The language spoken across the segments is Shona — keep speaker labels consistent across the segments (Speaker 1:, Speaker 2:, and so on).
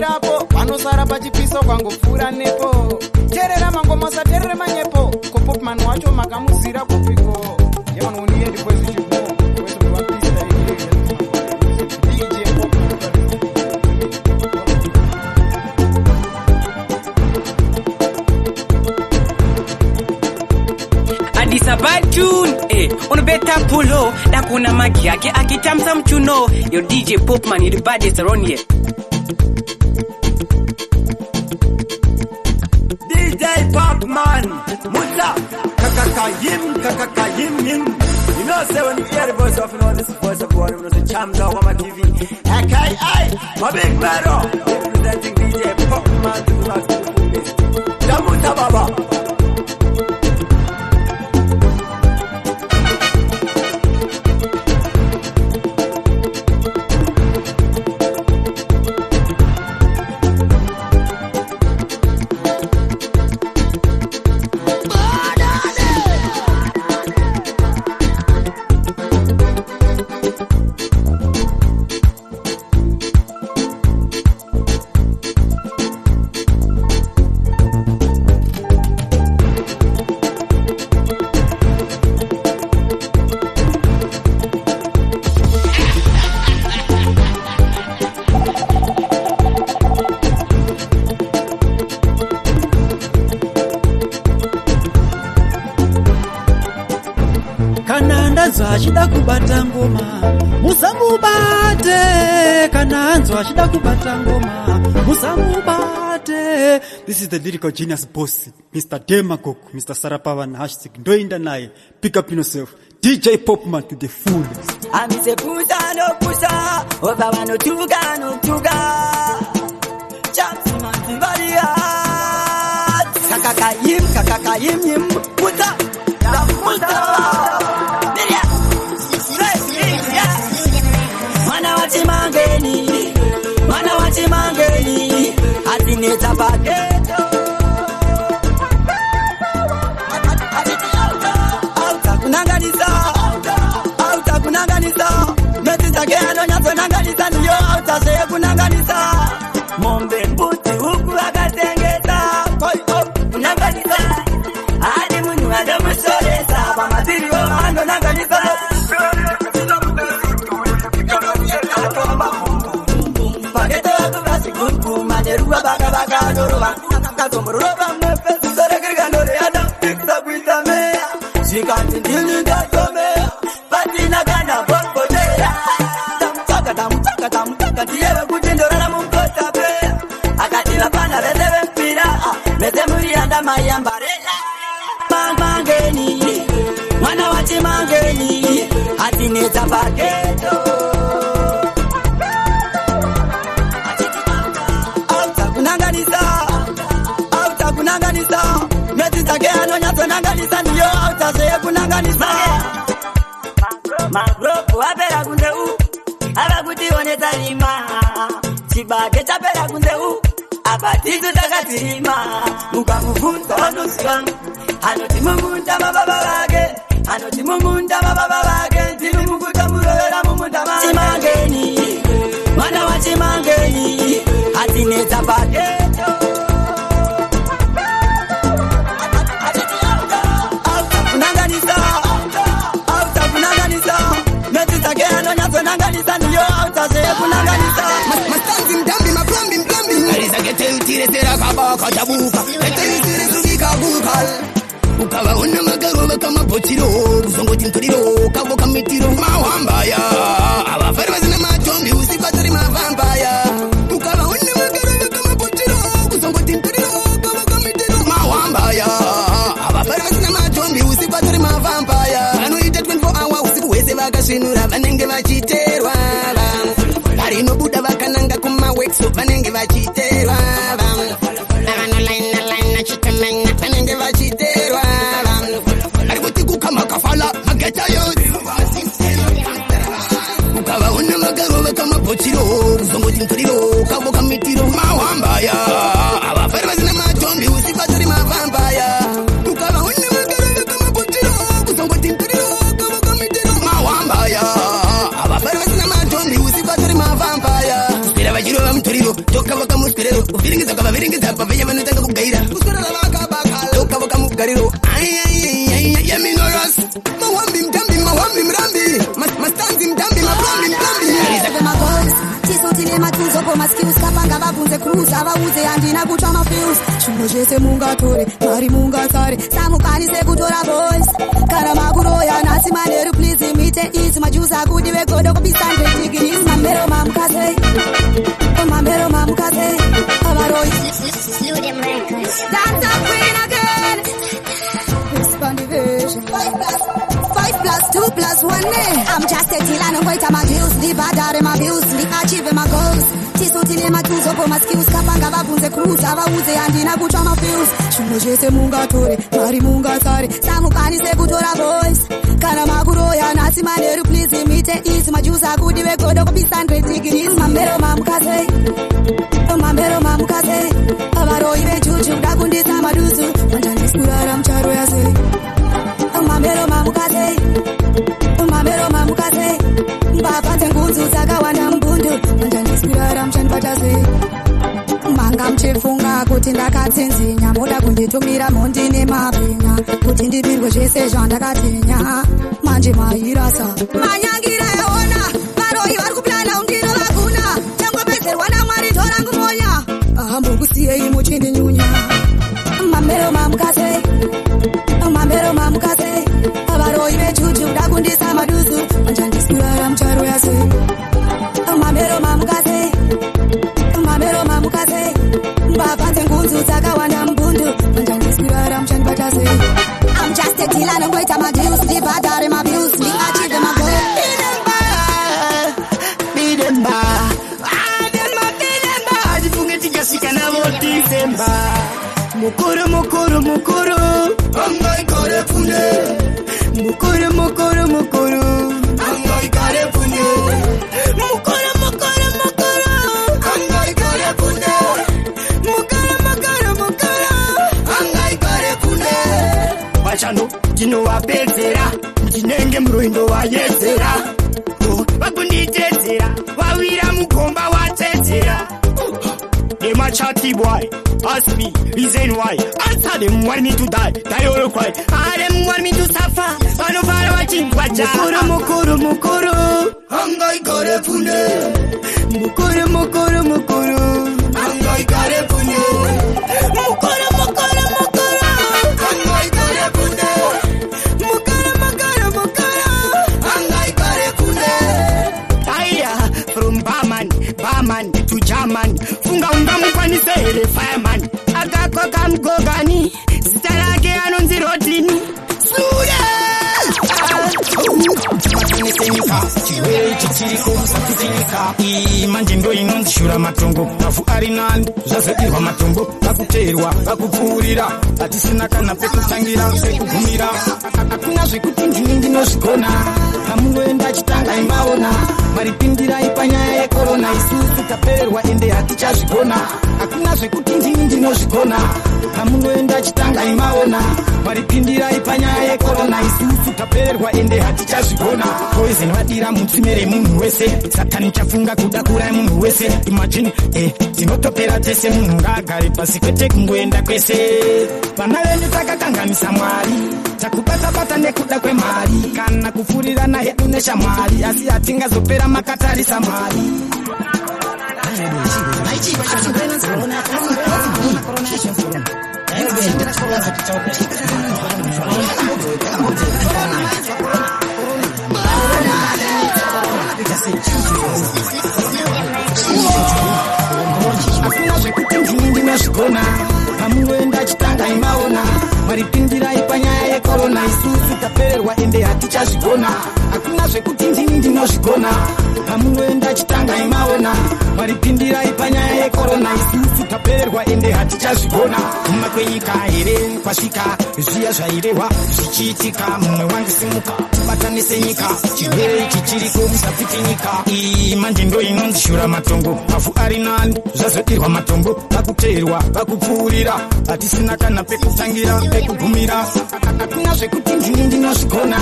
Speaker 1: vamirapo vanosara pachipiso kwangopfuura nepo. Terera mangomosa terere manyepo. Ko Popman wacho makamuzira kupiko. Yevana uniye ndikwezo chipo. Kwezo kwapisa iye. DJ Popman.
Speaker 2: This a bad tune, on a better pull-o. That kuna magi yake akitamsa mchuno. Yo DJ Popman, you the baddest around here.
Speaker 3: DJ Popman, Muta, kakakayim. You know, say when you hear the voice of, you know, this is the voice of one, you know, the champ dog on my TV. AKI, my big brother, representing DJ Popman to the last of the fullest. Jamuta Baba.
Speaker 4: Achida kubata ngoma musamubate, kana anzo achida kubata ngoma musamubate. This is the lyrical genius boss, Mr. Demagog, Mr. Sarapavan hashtag ndoinda naye. Pick up yourself, DJ Popman to the fullest.
Speaker 3: Amise pusa no pusa, oba no tuga no tuga. Chapsi mantivaria, kakakayim, puta, puta. Mana wachimangeni atineta paketo auta kunanganisa metizake anonyazo nanganisa niyo auta seye kunanganisa mombe mbuti huku akatengeza koi kunanganisa hadi munu adomusoresa pamatiri wo anonanganisa Ruba baka doroba kazombroba mfesi sore kirgandore adam tikta kwita mea shikati ndini datome patina kana bokotea tamtaka tiyewe kutindora na mukota pe akatila pana redebe mpira meze muri anda mayambarela mangeni mwana wachi mangeni atineta paketo metizake anonyazo nanganisa niyo autazeye kunanganisa magropu apera kunze abakuti oneta lima chibage chapera kunze abatizu takatirima mukamufunza wanusiwanu anotimumunda mababa bage ntirumukuta murovera mumunda chimangeni mwana wa chimangeni atineta paketo ukava una magarova kama potiro uzongoti ntoriro kavo kamitiro mawambaya avafari vasina matombi usikwatori mavampaya ukava una magarova kama potiro uzongoti ntoriro kavo kamitiro mawambaya avafari vasina matombi usikwatori mavampaya vanoita 24 hour usiku hwese vakasvinura vanenge vachiterwa varinobuda vakananga kumawekso vanenge vachiterwa vanenge vachiterwa arikuti kukamakafala mageta yose ukava una magarova kama potiro uzongoti ntoriro kavo kamitiro mawambaya avafari vasina matombi usikwatori mavampaya ukava una magarova kama potiro uzongoti ntoriro kavo kamitiro mawambaya avafari vasina matombi usikwatori mavampaya spira vachirova mutoriro tokava kamuspirero viringiza kava viringiza pavenya vanotanga kugaira kuswera lavakabaka lokavo kamugariro yaminoras mawambi mrambi mastanzi mdambi maplambi
Speaker 5: tisotine matuzopo maskills kapanga vabvunze cruise vauze handina kutwa mafils zvinhu zvese mungatore mari mungasare samukwanise kutora boys kana makuroya nhasi manheru please muite easy majuzi akudiwe godo kubisandre degrees mamero mamukase avaroi
Speaker 6: Sludem records.
Speaker 5: That's a queen again. Expand division 5+2+1 I'm just a deal and I'm going to my deals the bad my bills the achieve my goals tisotine matuzopo maskills kapanga vabvunze cruise avauze handina kutwa mafils zvinhu zvese mungatore mari mungasare samukwanise kutora boys kana makuroya nhasi manheru please muite easy majuzi akudiwe godo kubisandre degrees mamero mamukase avaroi vejuju kuda kundisa maduzu manjandiskurara mucharo yase mamero mamukase mbapatse ngunzu dzakawanda mbundu manjandiskurara muchandibatase manga muchifunga kuti ndakatsinzinya moda kunditumira mhondi nemabhinya kuti ndibirwe zvese zvandakatenya manje mairasa manyangira yaona varoi vari kuplana undino vaguna tangopedzerwa namwari torangu monya ahambokusiyei muchindinyunya mamero mamukase avaroi vejuju kuda kundisa maduzu manjandiskurara mucharo yase mamero mamukase mbapatse ngunzu dzakawanda mbundu manjandiskurara muchandibatase I'm just a dealer nongoita madeals ndibhadhare mabills ndiachieve magoal
Speaker 3: bidemba ajifunge tikasvika navo December mukuru angaikare pune mukuru angaikare pune angaikare pune angaikare pune vachano ndinovapedzera ndinenge muroindo wayedzera vakunditedzera vawira mugomba watedzera Machati boy, ask me, reason why. Answer them, want me to die, die or cry. All them want me to suffer, one of our watching, wacha. Mukuru, angai kare pune. Mukuru, angai kare pune. Mukuru, angai kare pune. Mukuru, angai kare pune. Aya, from barman to German. Funga mukwanise here fireman akakoka mgogani zita lake anonzi Rodini Sludem chiwere chichiriko musatizenyika manje ndo inonzishura matongo mafu ari nani zvazodirwa matongo vakuteerwa vakupfuurira hatisina kana pekutangira sekugumira hakuna zvekuti ndini ndinozvigona pamunoenda chitanga imbaona maripindirai panyaya yekorona isusu tapererwa ende hatichazvigona hakuna zvekuti ndini ndinozvigona pamunoenda chitanga imbaona maripindirai panyaya yekorona isusu tapererwa ende hatichazvigona poison vadira mutsime munhu wese satani chafunga kuda kurai munhu wese imagine tinotopera tese munhu ngaagare pasi kwete kungoenda kwese vana venyu takakanganisa mwari takubata nekuda kwemari kana kupfurirana hedu neshamwari asi hatingazopera makatarisa mwari hakuna zvekuti ndini ndinozvigona pamunoenda chitanga imaona maripindirai panyaya yekorona isusu tapererwa ende hatichazvigona hakuna zvekuti ndini ndinozvigona pamunoenda chitanga imaona maripindirai panyaya yekorona isusu tapererwa ende hatichazvigona kuma kwenyika here kwasvika zviya zvairehwa zvichiitika mumwe wangisimuka batanise nyika chirwere ichi chiriko musapfiti nyika manje ndo inonzishura matongo mafu ari nani zvazodirwa matongo vakuteerwa vakupfuurira hatisina kana pekutangira pekugumira hakuna zvekuti ndini ndinozvigona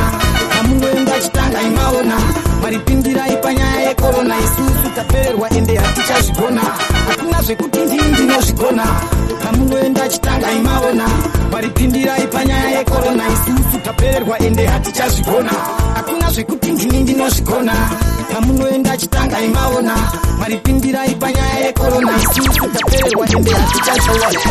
Speaker 3: pamunoenda chitanga imaona maripindirai panyaya yekorona isusu tapererwa ende hatichazvigona hakuna zvekuti
Speaker 1: tichazvigona pamunoenda chitanga imaona maripindirai panyaya yekorona isusu tapererwa ende hatichazvigona hakuna zvekuti ndini ndinozvigona pamunoenda chitanga imaona maripindirai panyaya yekorona isusu tapererwa ende hatichazvigona.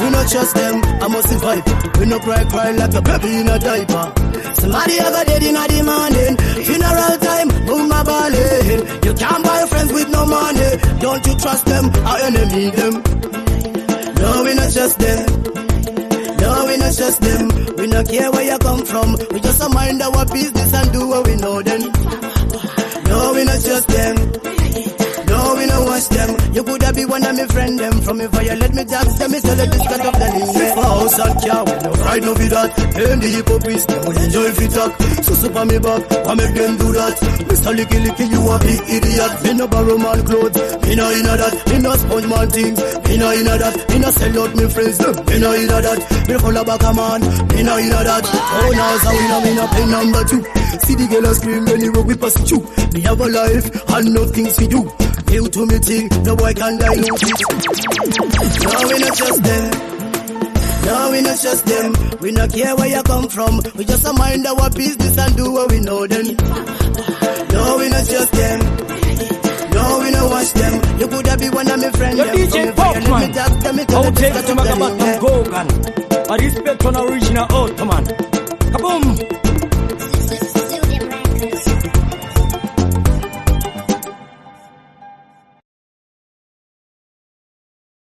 Speaker 3: We not trust them, I must survive. We no cry like a baby in a diaper. Somebody ever dead in a demanding. Funeral time, boom my balling. You can't buy friends with no money. Don't you trust them, our enemy them. No, we not trust them. No, we not trust them. We not care where you come from. We just mind our business and do what we know then. No, we not trust them. No, we no watch them. You coulda be one of me friend them. From me fire, let me dance them. Me tell you this cut of the link. For house and car, we no ride no with that. And the hypocrites, them will enjoy if you talk. So super me back, I make them do that. Mr. Licky, you a big idiot. Me no borrow man clothes, me no inna that. Me no sponge man things, me no inna that. Me no sell out me friends, me no inna that. Me no follow back a man, me no inna that. Oh, now so we no pay number 2. See the girl a scream when you rock we pass it through. Me have a life and no things we do. You to me thing, no boy can dilute it. No, we not trust them. No, we not trust them. We not care where you come from. We just mind our business and do what we know then. No, we not trust them. No, we not watch them. You coulda be one of my friends.
Speaker 7: Your DJ Popman. I'll take to Magabat and Gogan. I respect on original Ottoman. Kaboom!